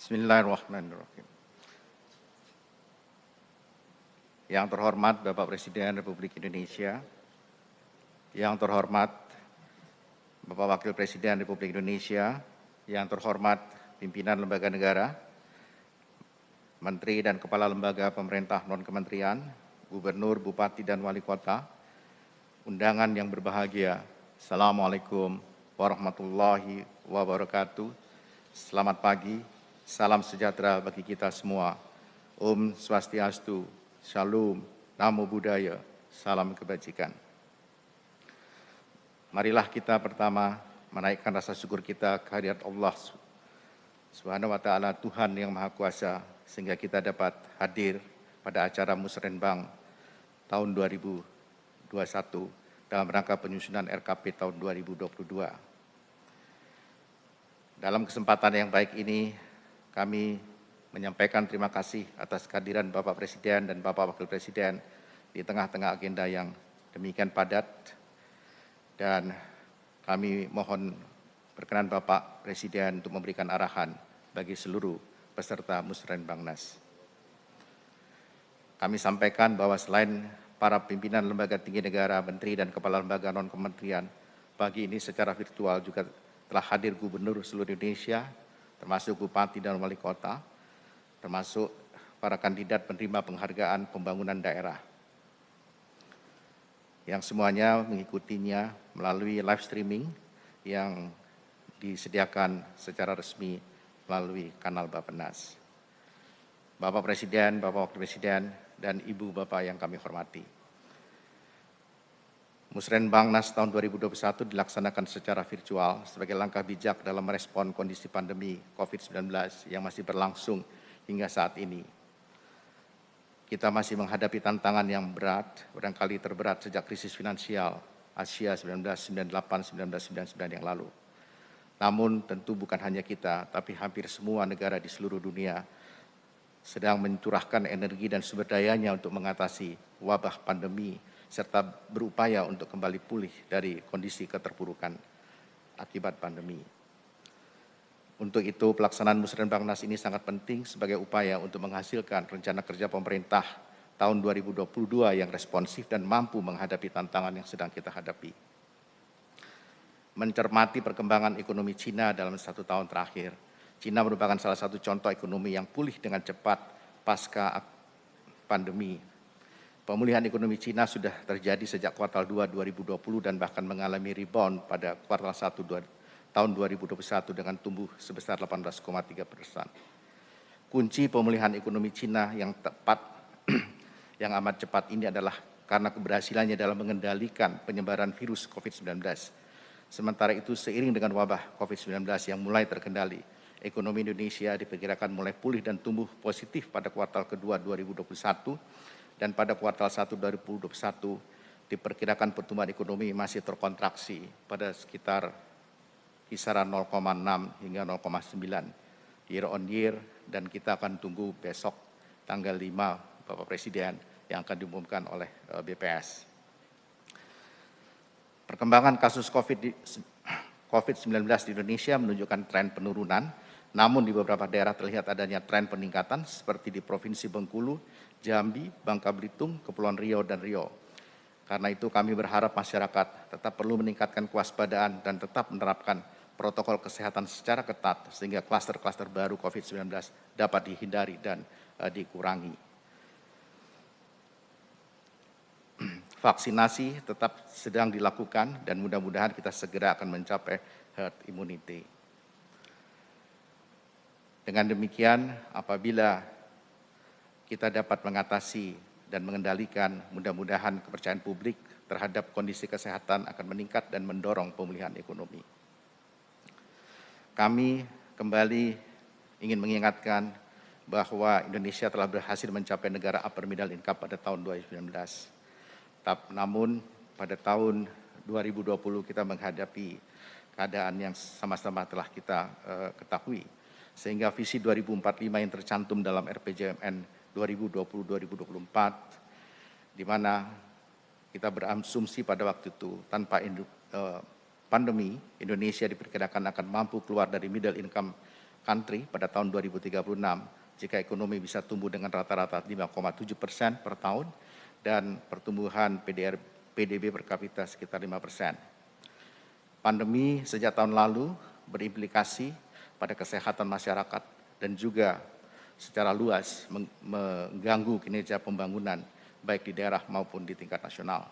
Bismillahirrahmanirrahim. Yang terhormat Bapak Presiden Republik Indonesia, yang terhormat Bapak Wakil Presiden Republik Indonesia, yang terhormat pimpinan lembaga negara, menteri dan kepala lembaga pemerintah non-kementerian, gubernur, bupati, dan wali kota, undangan yang berbahagia. Assalamualaikum warahmatullahi wabarakatuh. Selamat pagi, salam sejahtera bagi kita semua. Om Swastiastu, Shalom, Namo Buddhaya, salam kebajikan. Marilah kita pertama menaikkan rasa syukur kita kehadirat Allah Subhanahu wa Ta'ala, Tuhan yang Maha Kuasa, sehingga kita dapat hadir pada acara Musrenbang tahun 2021 dalam rangka penyusunan RKP tahun 2022. Dalam kesempatan yang baik ini, kami menyampaikan terima kasih atas kehadiran Bapak Presiden dan Bapak Wakil Presiden di tengah-tengah agenda yang demikian padat. Dan kami mohon berkenan Bapak Presiden untuk memberikan arahan bagi seluruh peserta Musrenbangnas. Kami sampaikan bahwa selain para pimpinan lembaga tinggi negara, menteri dan kepala lembaga non-kementerian, pagi ini secara virtual juga telah hadir gubernur seluruh Indonesia, termasuk bupati dan wali kota, termasuk para kandidat penerima penghargaan pembangunan daerah, yang semuanya mengikutinya melalui live streaming yang disediakan secara resmi melalui kanal Bappenas. Bapak Presiden, Bapak Wakil Presiden, dan Ibu Bapak yang kami hormati. Musrenbangnas tahun 2021 dilaksanakan secara virtual sebagai langkah bijak dalam merespon kondisi pandemi COVID-19 yang masih berlangsung hingga saat ini. Kita masih menghadapi tantangan yang berat, barangkali terberat sejak krisis finansial Asia 1998-1999 yang lalu. Namun tentu bukan hanya kita, tapi hampir semua negara di seluruh dunia sedang mencurahkan energi dan sumber dayanya untuk mengatasi wabah pandemi, serta berupaya untuk kembali pulih dari kondisi keterpurukan akibat pandemi. Untuk itu, pelaksanaan Musrenbangnas ini sangat penting sebagai upaya untuk menghasilkan rencana kerja pemerintah tahun 2022 yang responsif dan mampu menghadapi tantangan yang sedang kita hadapi. Mencermati perkembangan ekonomi Cina dalam 1 tahun terakhir, Cina merupakan salah satu contoh ekonomi yang pulih dengan cepat pasca pandemi. Pemulihan ekonomi Cina sudah terjadi sejak kuartal 2 2020 dan bahkan mengalami rebound pada kuartal 1 tahun 2021 dengan tumbuh sebesar 18,3%. Kunci pemulihan ekonomi Cina yang tepat, yang amat cepat ini adalah karena keberhasilannya dalam mengendalikan penyebaran virus COVID-19. Sementara itu, seiring dengan wabah COVID-19 yang mulai terkendali, ekonomi Indonesia diperkirakan mulai pulih dan tumbuh positif pada kuartal kedua 2021, dan pada kuartal 1 2021 diperkirakan pertumbuhan ekonomi masih terkontraksi pada sekitar kisaran 0,6 hingga 0,9 year on year, dan kita akan tunggu besok tanggal 5 Bapak Presiden yang akan diumumkan oleh BPS. Perkembangan kasus COVID-19 di Indonesia menunjukkan tren penurunan, namun di beberapa daerah terlihat adanya tren peningkatan seperti di Provinsi Bengkulu, Jambi, Bangka Belitung, Kepulauan Riau, dan Riau. Karena itu kami berharap masyarakat tetap perlu meningkatkan kewaspadaan dan tetap menerapkan protokol kesehatan secara ketat sehingga klaster-klaster baru COVID-19 dapat dihindari dan dikurangi. Vaksinasi tetap sedang dilakukan dan mudah-mudahan kita segera akan mencapai herd immunity. Dengan demikian, apabila kita dapat mengatasi dan mengendalikan, mudah-mudahan kepercayaan publik terhadap kondisi kesehatan akan meningkat dan mendorong pemulihan ekonomi. Kami kembali ingin mengingatkan bahwa Indonesia telah berhasil mencapai negara upper middle income pada tahun 2019. Namun pada tahun 2020 kita menghadapi keadaan yang sama-sama telah kita ketahui, sehingga visi 2045 yang tercantum dalam RPJMN 2020-2024, di mana kita berasumsi pada waktu itu tanpa pandemi, Indonesia diperkirakan akan mampu keluar dari middle income country pada tahun 2036 jika ekonomi bisa tumbuh dengan rata-rata 5,7% per tahun dan pertumbuhan PDB per kapita sekitar 5%. Pandemi sejak tahun lalu berimplikasi pada kesehatan masyarakat dan juga secara luas mengganggu kinerja pembangunan baik di daerah maupun di tingkat nasional.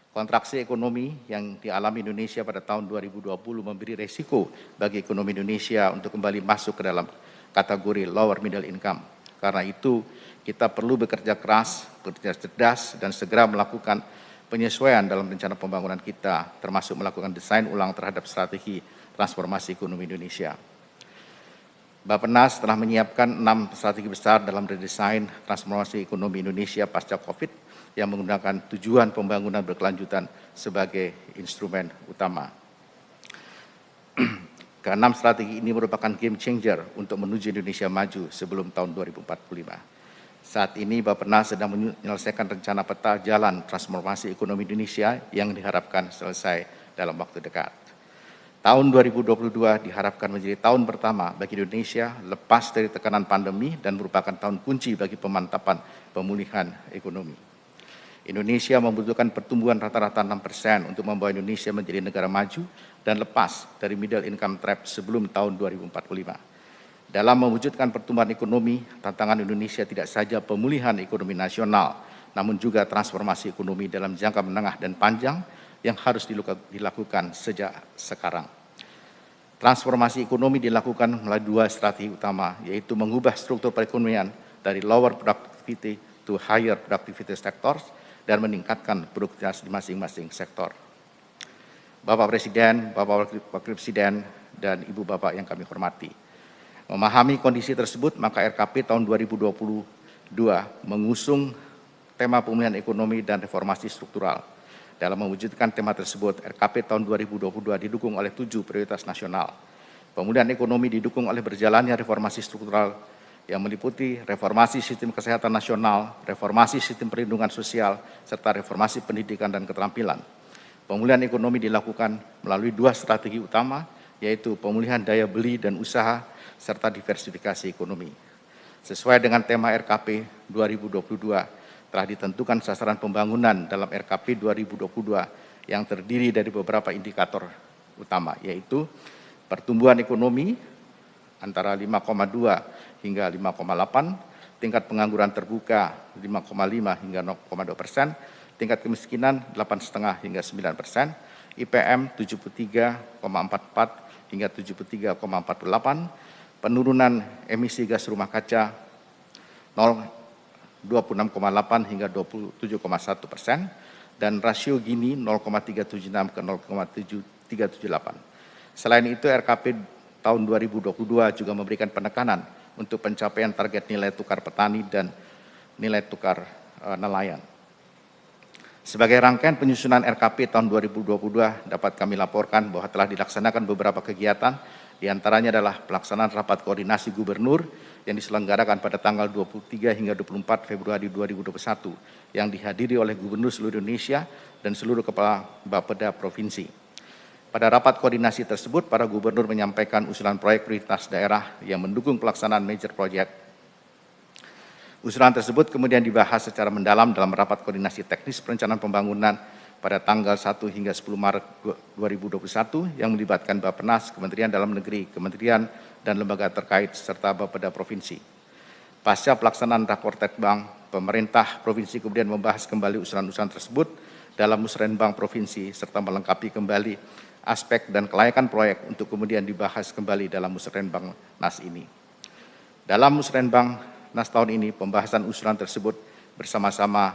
Kontraksi ekonomi yang dialami Indonesia pada tahun 2020 memberi resiko bagi ekonomi Indonesia untuk kembali masuk ke dalam kategori lower middle income. Karena itu, kita perlu bekerja keras, bekerja cerdas, dan segera melakukan penyesuaian dalam rencana pembangunan kita, termasuk melakukan desain ulang terhadap strategi transformasi ekonomi Indonesia. Bappenas telah menyiapkan 6 strategi besar dalam redesain transformasi ekonomi Indonesia pasca COVID yang menggunakan tujuan pembangunan berkelanjutan sebagai instrumen utama. Keenam strategi ini merupakan game changer untuk menuju Indonesia maju sebelum tahun 2045. Saat ini Bappenas sedang menyelesaikan rencana peta jalan transformasi ekonomi Indonesia yang diharapkan selesai dalam waktu dekat. Tahun 2022 diharapkan menjadi tahun pertama bagi Indonesia lepas dari tekanan pandemi dan merupakan tahun kunci bagi pemantapan pemulihan ekonomi. Indonesia membutuhkan pertumbuhan rata-rata 6% untuk membawa Indonesia menjadi negara maju dan lepas dari middle income trap sebelum tahun 2045. Dalam mewujudkan pertumbuhan ekonomi, tantangan Indonesia tidak saja pemulihan ekonomi nasional, namun juga transformasi ekonomi dalam jangka menengah dan panjang yang harus dilakukan sejak sekarang. Transformasi ekonomi dilakukan melalui 2 strategi utama, yaitu mengubah struktur perekonomian dari lower productivity to higher productivity sectors dan meningkatkan produktivitas di masing-masing sektor. Bapak Presiden, Bapak Wakil Presiden, dan Ibu Bapak yang kami hormati. Memahami kondisi tersebut, maka RKP tahun 2022 mengusung tema pemulihan ekonomi dan reformasi struktural. Dalam mewujudkan tema tersebut, RKP tahun 2022 didukung oleh 7 prioritas nasional. Pemulihan ekonomi didukung oleh berjalannya reformasi struktural yang meliputi reformasi sistem kesehatan nasional, reformasi sistem perlindungan sosial, serta reformasi pendidikan dan keterampilan. Pemulihan ekonomi dilakukan melalui 2 strategi utama, yaitu pemulihan daya beli dan usaha, serta diversifikasi ekonomi. Sesuai dengan tema RKP 2022, telah ditentukan sasaran pembangunan dalam RKP 2022 yang terdiri dari beberapa indikator utama, yaitu pertumbuhan ekonomi antara 5,2 hingga 5,8, tingkat pengangguran terbuka 5,5 hingga 0,2%, tingkat kemiskinan 8,5 hingga 9%, IPM 73,44 hingga 73,48, penurunan emisi gas rumah kaca 26,8 hingga 27,1%, dan rasio Gini 0,376 ke 0,378. Selain itu, RKP tahun 2022 juga memberikan penekanan untuk pencapaian target nilai tukar petani dan nilai tukar nelayan. Sebagai rangkaian penyusunan RKP tahun 2022 dapat kami laporkan bahwa telah dilaksanakan beberapa kegiatan, diantaranya adalah pelaksanaan rapat koordinasi gubernur yang diselenggarakan pada tanggal 23 hingga 24 Februari 2021 yang dihadiri oleh Gubernur seluruh Indonesia dan seluruh kepala Bapeda provinsi. Pada rapat koordinasi tersebut, para gubernur menyampaikan usulan proyek prioritas daerah yang mendukung pelaksanaan major project. Usulan tersebut kemudian dibahas secara mendalam dalam rapat koordinasi teknis perencanaan pembangunan pada tanggal 1 hingga 10 Maret 2021 yang melibatkan Bappenas, Kementerian Dalam Negeri, Kementerian dan lembaga terkait serta Bapeda provinsi. Pasca pelaksanaan rakor Tekbang, pemerintah provinsi kemudian membahas kembali usulan-usulan tersebut dalam musrenbang provinsi serta melengkapi kembali aspek dan kelayakan proyek untuk kemudian dibahas kembali dalam musrenbang NAS ini. Dalam musrenbang NAS tahun ini, pembahasan usulan tersebut bersama-sama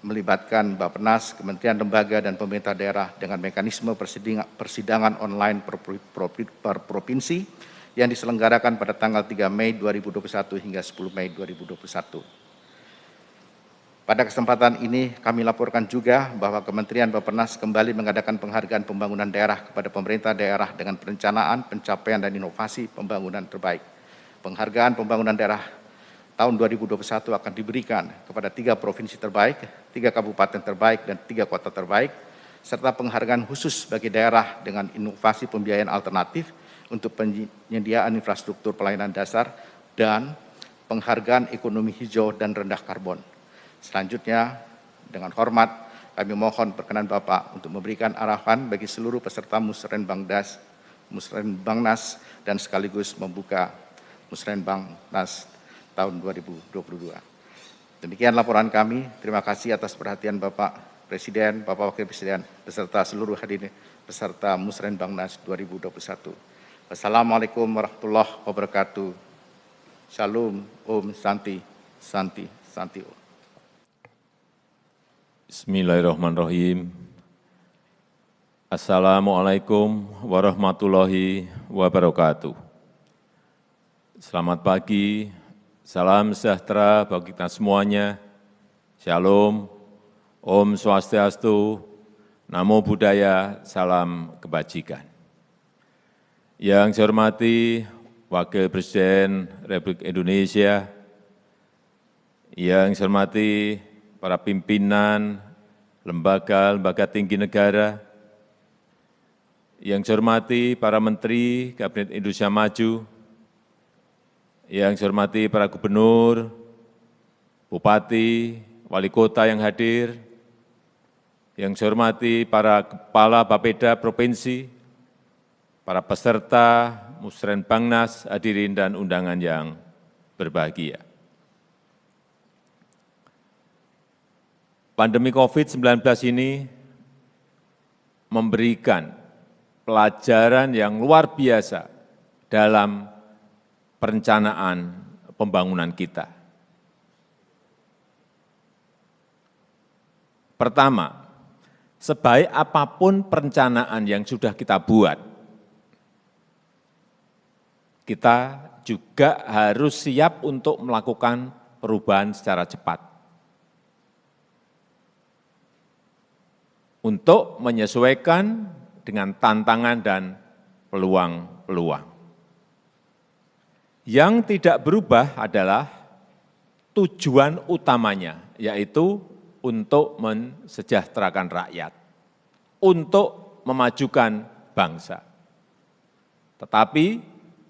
melibatkan Bappenas, Kementerian Lembaga dan pemerintah daerah dengan mekanisme persidangan online per provinsi yang diselenggarakan pada tanggal 3 Mei 2021 hingga 10 Mei 2021. Pada kesempatan ini kami laporkan juga bahwa Kementerian Bappenas kembali mengadakan penghargaan pembangunan daerah kepada pemerintah daerah dengan perencanaan, pencapaian dan inovasi pembangunan terbaik. Penghargaan pembangunan daerah tahun 2021 akan diberikan kepada 3 provinsi terbaik, 3 kabupaten terbaik dan 3 kota terbaik, serta penghargaan khusus bagi daerah dengan inovasi pembiayaan alternatif untuk penyediaan infrastruktur pelayanan dasar dan penghargaan ekonomi hijau dan rendah karbon. Selanjutnya, dengan hormat, kami mohon perkenan Bapak untuk memberikan arahan bagi seluruh peserta Musrenbangnas dan sekaligus membuka Musrenbangnas tahun 2022. Demikian laporan kami. Terima kasih atas perhatian Bapak Presiden, Bapak Wakil Presiden, beserta seluruh hadirin peserta Musrenbangnas 2021. Wassalamualaikum warahmatullahi wabarakatuh. Shalom, Om Santi, Santi, Santi Om. Bismillahirrahmanirrahim. Assalamualaikum warahmatullahi wabarakatuh. Selamat pagi, salam sejahtera bagi kita semuanya. Shalom, Om Swastiastu, Namo Buddhaya, salam kebajikan. Yang saya hormati Wakil Presiden Republik Indonesia, yang saya hormati para pimpinan lembaga tinggi negara, yang saya hormati para Menteri Kabinet Indonesia Maju, yang saya hormati para gubernur, bupati, wali kota yang hadir, yang saya hormati para kepala Bapeda Provinsi, para peserta Musrenbangnas, hadirin dan undangan yang berbahagia. Pandemi COVID-19 ini memberikan pelajaran yang luar biasa dalam perencanaan pembangunan kita. Pertama, sebaik apapun perencanaan yang sudah kita buat, kita juga harus siap untuk melakukan perubahan secara cepat untuk menyesuaikan dengan tantangan dan peluang-peluang. Yang tidak berubah adalah tujuan utamanya, yaitu untuk mensejahterakan rakyat, untuk memajukan bangsa. Tetapi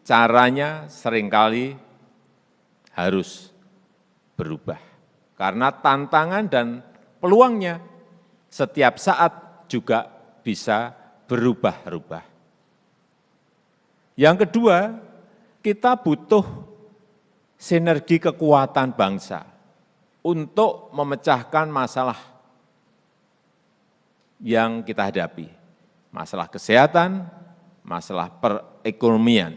caranya seringkali harus berubah, karena tantangan dan peluangnya setiap saat juga bisa berubah-ubah. Yang kedua, kita butuh sinergi kekuatan bangsa untuk memecahkan masalah yang kita hadapi, masalah kesehatan, masalah perekonomian.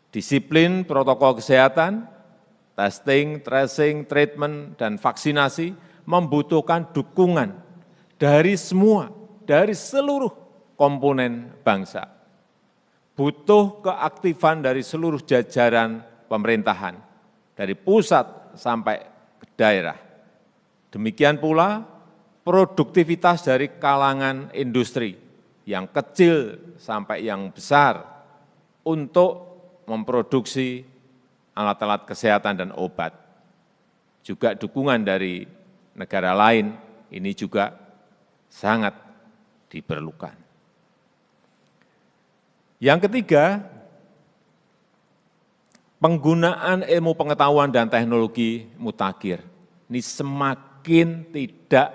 Disiplin protokol kesehatan, testing, tracing, treatment, dan vaksinasi membutuhkan dukungan dari semua, dari seluruh komponen bangsa. Butuh keaktifan dari seluruh jajaran pemerintahan, dari pusat sampai ke daerah. Demikian pula produktivitas dari kalangan industri, yang kecil sampai yang besar, untuk memproduksi alat-alat kesehatan dan obat. Juga dukungan dari negara lain ini juga sangat diperlukan. Yang ketiga, penggunaan ilmu pengetahuan dan teknologi mutakhir. Ini semakin tidak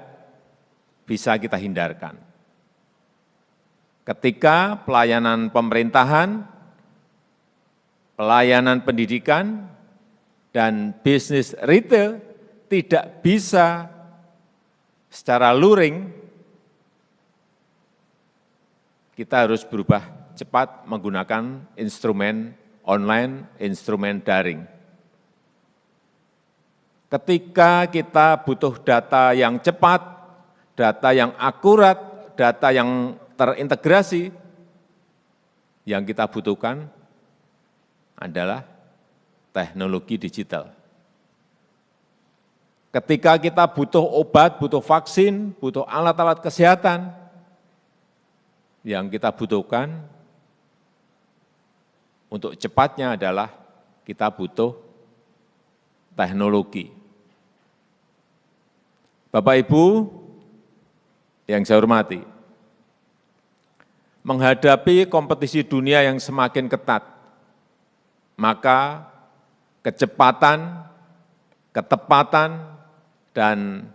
bisa kita hindarkan. Ketika pelayanan pemerintahan, pelayanan pendidikan, dan bisnis retail tidak bisa secara luring, kita harus berubah cepat menggunakan instrumen online, instrumen daring. Ketika kita butuh data yang cepat, data yang akurat, data yang terintegrasi, yang kita butuhkan adalah teknologi digital. Ketika kita butuh obat, butuh vaksin, butuh alat-alat kesehatan, yang kita butuhkan untuk cepatnya adalah kita butuh teknologi. Bapak Ibu yang saya hormati, menghadapi kompetisi dunia yang semakin ketat, maka kecepatan, ketepatan, dan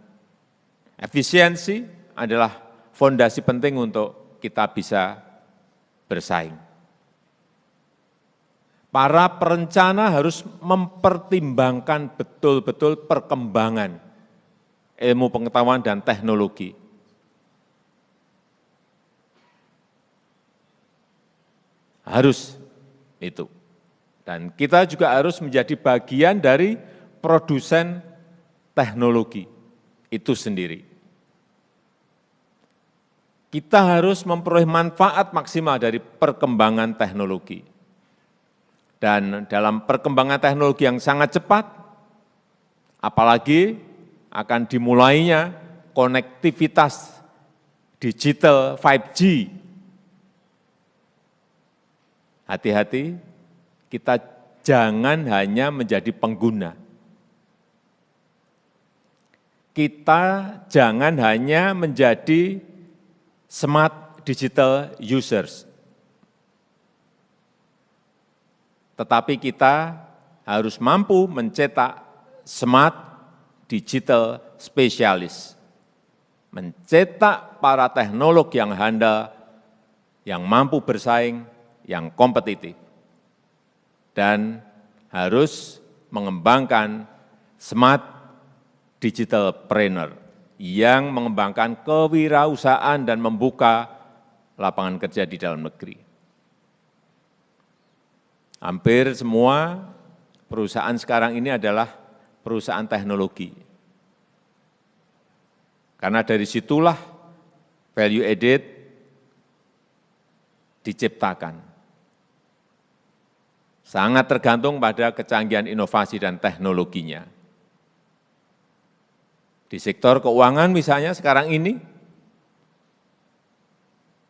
efisiensi adalah fondasi penting untuk kita bisa bersaing. Para perencana harus mempertimbangkan betul-betul perkembangan ilmu pengetahuan dan teknologi. Harus itu. Dan kita juga harus menjadi bagian dari produsen teknologi itu sendiri. Kita harus memperoleh manfaat maksimal dari perkembangan teknologi. Dan dalam perkembangan teknologi yang sangat cepat, apalagi akan dimulainya konektivitas digital 5G. Hati-hati, kita jangan hanya menjadi pengguna. Kita jangan hanya menjadi smart digital users. Tetapi kita harus mampu mencetak smart digital spesialis, mencetak para teknolog yang handal, yang mampu bersaing, yang kompetitif, dan harus mengembangkan smart digitalpreneur yang mengembangkan kewirausahaan dan membuka lapangan kerja di dalam negeri. Hampir semua perusahaan sekarang ini adalah perusahaan teknologi. Karena dari situlah value added diciptakan. Sangat tergantung pada kecanggihan inovasi dan teknologinya. Di sektor keuangan misalnya sekarang ini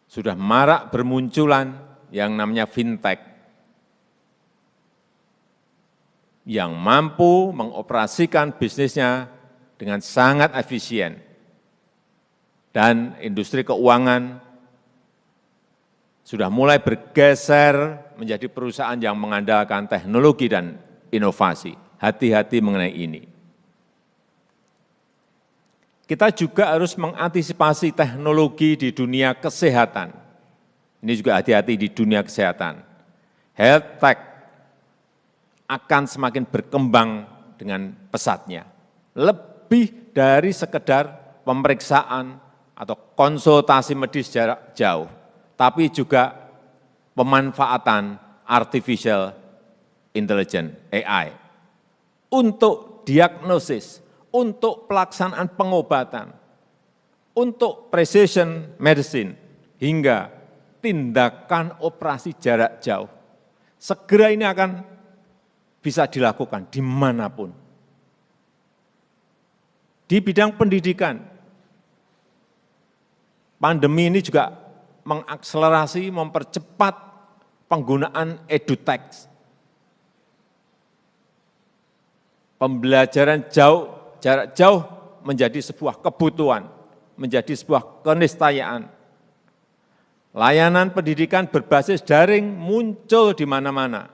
sudah marak bermunculan yang namanya fintech, yang mampu mengoperasikan bisnisnya dengan sangat efisien. Dan industri keuangan sudah mulai bergeser menjadi perusahaan yang mengandalkan teknologi dan inovasi. Hati-hati mengenai ini. Kita juga harus mengantisipasi teknologi di dunia kesehatan. Ini juga hati-hati di dunia kesehatan. Health tech akan semakin berkembang dengan pesatnya. Lebih dari sekedar pemeriksaan atau konsultasi medis jarak jauh, tapi juga pemanfaatan artificial intelligence (AI) untuk diagnosis, untuk pelaksanaan pengobatan, untuk precision medicine, hingga tindakan operasi jarak jauh. Segera ini akan bisa dilakukan dimanapun. Di bidang pendidikan, pandemi ini juga mengakselerasi, mempercepat penggunaan edutech. Pembelajaran jarak jauh menjadi sebuah kebutuhan, menjadi sebuah keniscayaan. Layanan pendidikan berbasis daring muncul di mana-mana.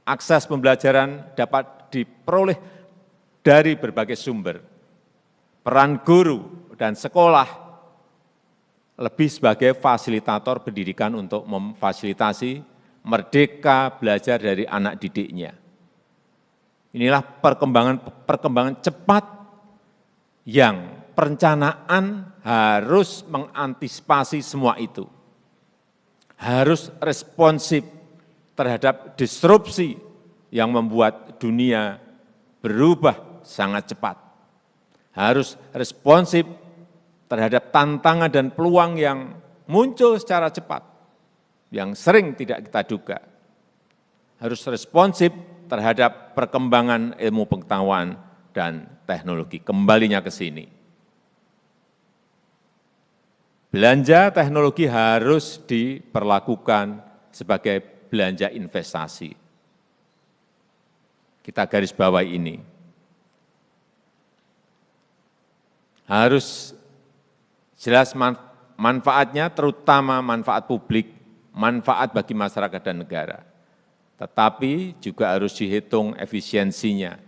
Akses pembelajaran dapat diperoleh dari berbagai sumber. Peran guru dan sekolah lebih sebagai fasilitator pendidikan untuk memfasilitasi merdeka belajar dari anak didiknya. Inilah perkembangan cepat yang perencanaan harus mengantisipasi semua itu. Harus responsif terhadap disrupsi yang membuat dunia berubah sangat cepat. Harus responsif terhadap tantangan dan peluang yang muncul secara cepat, yang sering tidak kita duga. Harus responsif terhadap perkembangan ilmu pengetahuan dan teknologi. Kembalinya ke sini. Belanja teknologi harus diperlakukan sebagai belanja investasi. Kita garis bawahi ini. Harus jelas manfaatnya terutama manfaat publik, manfaat bagi masyarakat dan negara. Tetapi juga harus dihitung efisiensinya,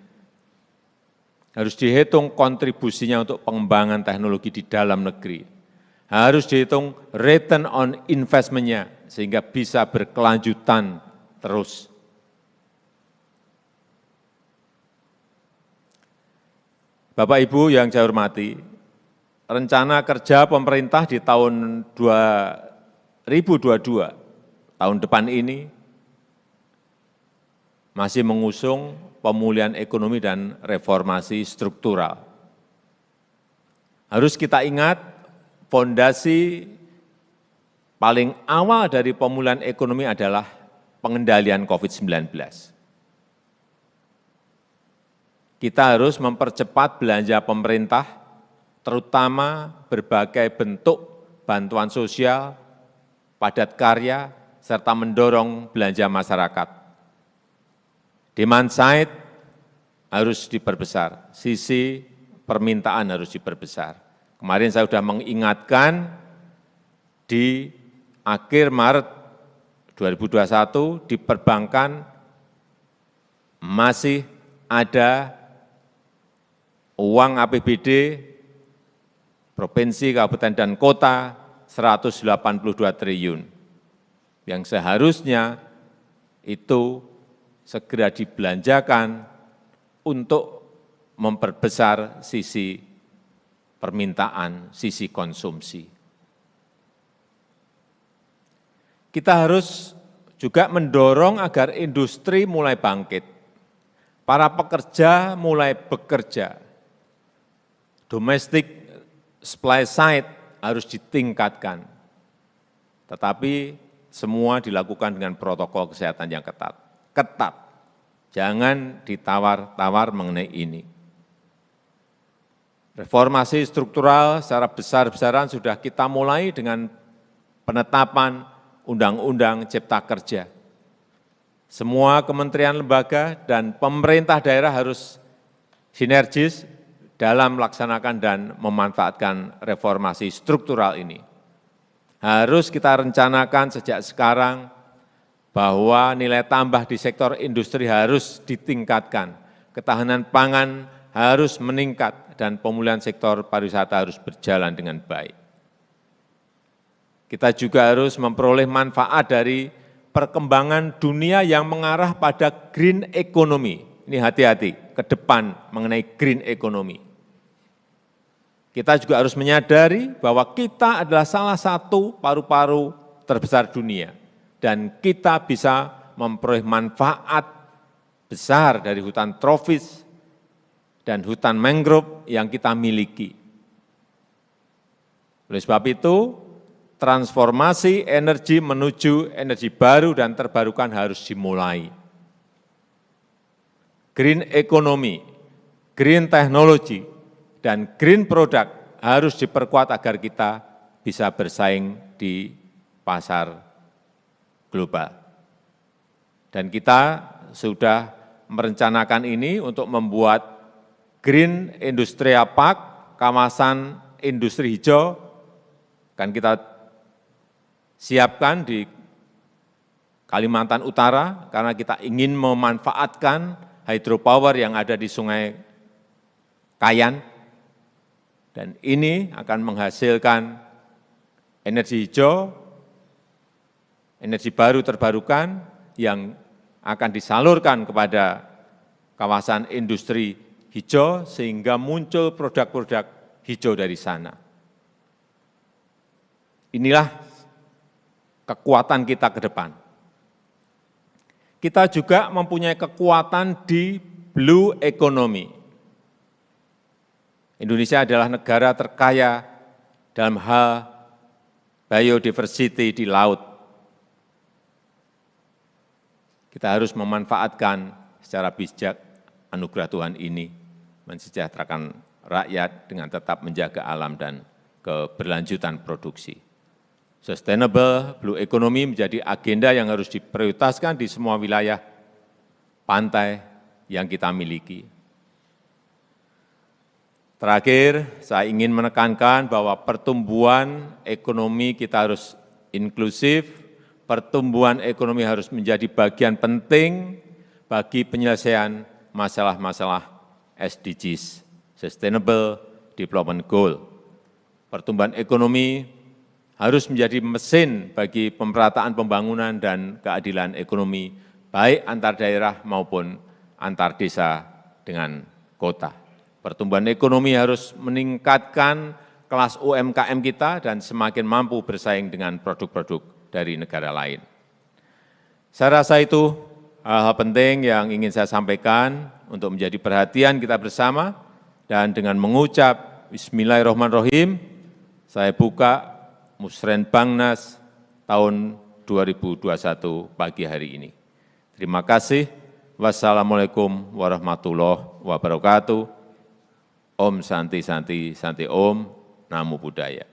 harus dihitung kontribusinya untuk pengembangan teknologi di dalam negeri, harus dihitung return on investment-nya sehingga bisa berkelanjutan terus. Bapak Ibu yang saya hormati, rencana kerja pemerintah di tahun 2022, tahun depan ini, masih mengusung pemulihan ekonomi dan reformasi struktural. Harus kita ingat, fondasi paling awal dari pemulihan ekonomi adalah pengendalian COVID-19. Kita harus mempercepat belanja pemerintah, terutama berbagai bentuk bantuan sosial, padat karya, serta mendorong belanja masyarakat. Demand side harus diperbesar, sisi permintaan harus diperbesar. Kemarin saya sudah mengingatkan di akhir Maret 2021 di perbankan masih ada uang APBD provinsi, kabupaten, dan kota 182 triliun, yang seharusnya itu segera dibelanjakan untuk memperbesar sisi permintaan, sisi konsumsi. Kita harus juga mendorong agar industri mulai bangkit, para pekerja mulai bekerja, domestic supply side harus ditingkatkan, tetapi semua dilakukan dengan protokol kesehatan yang ketat. Jangan ditawar-tawar mengenai ini. Reformasi struktural secara besar-besaran sudah kita mulai dengan penetapan Undang-Undang Cipta Kerja. Semua kementerian, lembaga, dan pemerintah daerah harus sinergis dalam melaksanakan dan memanfaatkan reformasi struktural ini. Harus kita rencanakan sejak sekarang bahwa nilai tambah di sektor industri harus ditingkatkan, ketahanan pangan harus meningkat, dan pemulihan sektor pariwisata harus berjalan dengan baik. Kita juga harus memperoleh manfaat dari perkembangan dunia yang mengarah pada green economy. Ini hati-hati ke depan mengenai green economy. Kita juga harus menyadari bahwa kita adalah salah satu paru-paru terbesar dunia, dan kita bisa memperoleh manfaat besar dari hutan tropis dan hutan mangrove yang kita miliki. Oleh sebab itu, transformasi energi menuju energi baru dan terbarukan harus dimulai. Green economy, green technology, dan green product harus diperkuat agar kita bisa bersaing di pasar global. Dan kita sudah merencanakan ini untuk membuat Green Industrial Park, kawasan industri hijau, kan kita siapkan di Kalimantan Utara, karena kita ingin memanfaatkan hydropower yang ada di Sungai Kayan, dan ini akan menghasilkan energi hijau, energi baru terbarukan yang akan disalurkan kepada kawasan industri hijau sehingga muncul produk-produk hijau dari sana. Inilah kekuatan kita ke depan. Kita juga mempunyai kekuatan di blue economy. Indonesia adalah negara terkaya dalam hal biodiversity di laut. Kita harus memanfaatkan secara bijak anugerah Tuhan ini, mensejahterakan rakyat dengan tetap menjaga alam dan keberlanjutan produksi. Sustainable blue economy menjadi agenda yang harus diprioritaskan di semua wilayah pantai yang kita miliki. Terakhir, saya ingin menekankan bahwa pertumbuhan ekonomi kita harus inklusif, pertumbuhan ekonomi harus menjadi bagian penting bagi penyelesaian masalah-masalah SDGs, Sustainable Development Goal. Pertumbuhan ekonomi harus menjadi mesin bagi pemerataan pembangunan dan keadilan ekonomi, baik antar daerah maupun antar desa dengan kota. Pertumbuhan ekonomi harus meningkatkan kelas UMKM kita dan semakin mampu bersaing dengan produk-produk dari negara lain. Saya rasa itu hal-hal penting yang ingin saya sampaikan untuk menjadi perhatian kita bersama, dan dengan mengucap Bismillahirrahmanirrahim, saya buka Musrenbangnas tahun 2021 pagi hari ini. Terima kasih. Wassalamualaikum warahmatullahi wabarakatuh. Om Santi Santi Santi Om, Namo Buddhaya.